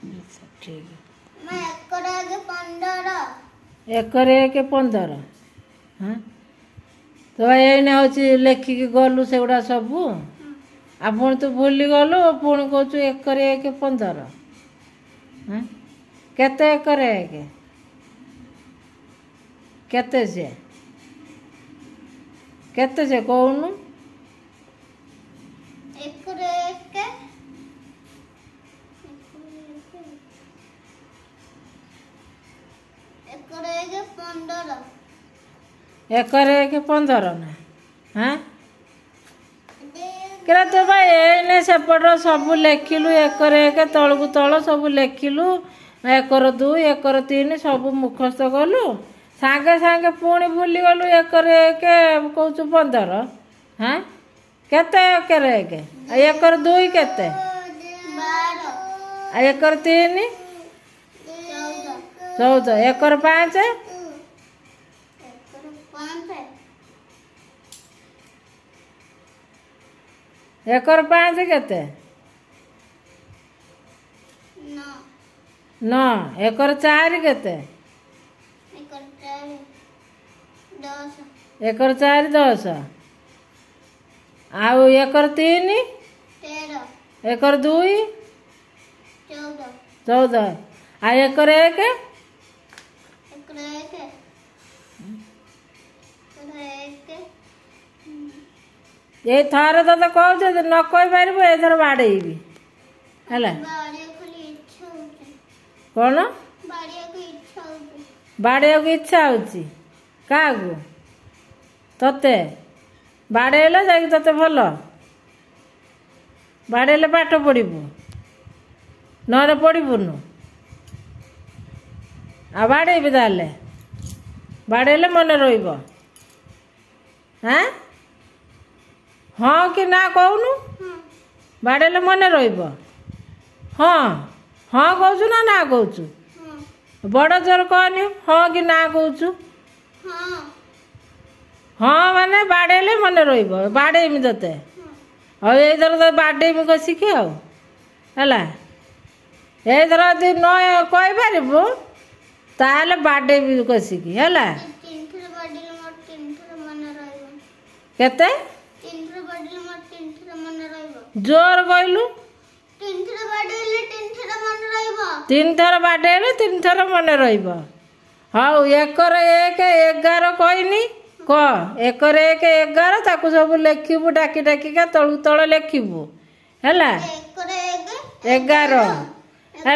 अच्छा ठीक है। मैं एकर आगे 15 एकर एक 15 हाँ तो एने हूँ लेखिकी गलु से गुड़ा सबू आपण तू भूली गलु पुणी कहूँ एकर एक 15 हाँ केते एकर एक केते से कहूनु एकर एक एकर एक 15 एकर एक 15 ना हाँ क्या तो भाई एने सेपट सब लेखिलु एकर एक तलू तल सब लेखिलु एकर 2 एकर 3 सब मुखस्त कलु सांगे सांगे पुणी भूली गलु एकर एक कहूँ 15 हाँ केते एकर एक एकर 2 केते 12 एकर 3 14 एकर 5 एकर 5 केते 9 एकर 4 केते एकर 4 10 आउ एकर 3 13 एकर 2 14 आ एकर 1 ये थर तो कहू न कही पार एथर बाड़ेबी है कौन बाड़िया को इच्छा होची क्या तते बाड़ेले जा तते भल बाड़ेले पाठ पढ़ू न पढ़ुनु आ बाड़ेबी ताले बाड़ेले मन रही हाँ हाँ कि ना कहूनु बाड़ेले मन रही हाँ हाँ कहूँ ना कहूँ बड़ जोर कहनी हाँ कि ना कहूँ हाँ माने बाड़ेले मन रही बाड़ेमी तते और एथर तो बाड़ेमी कसिकी आला एथर यदि न कहीपर ताले बाड़ेमी कसिकी है केते जोर कहलु 3 थर बाड़ेले 3 थर मन रही हाँ एकर एक 11 कहनी कह एकर एक 11 ताकू सब लेखिबू डाकी डाकिका तलू तल लेखिबू है 11 है